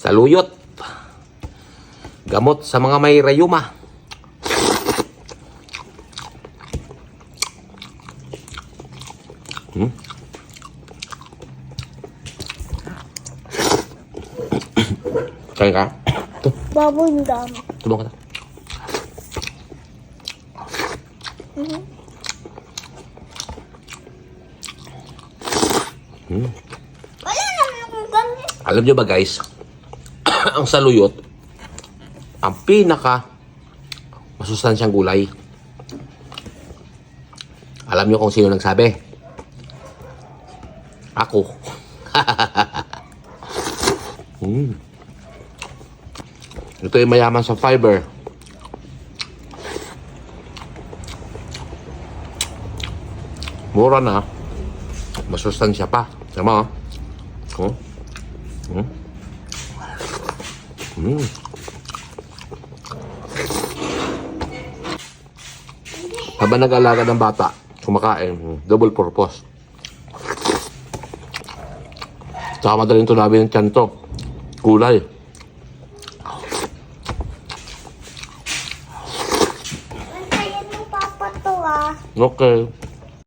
Saluyot. Gamot sa mga may rayuma. Kaya ka? Ito. Baboy ng dami. Tulungan ka na. Wala naman akong ganyan. Alam nyo ba guys, ang saluyot, ang pinaka masustansyang gulay. Alam nyo kung sino nagsabi? Ako. Ito ay mayaman sa fiber. Mura na. Masustansya pa. Tama, oh. Habang nag-alaga ng bata, kumakain, double purpose. Tsaka madaling tunawin ng tiyan to. Kulay. Antayin mo papa to ah. Okay.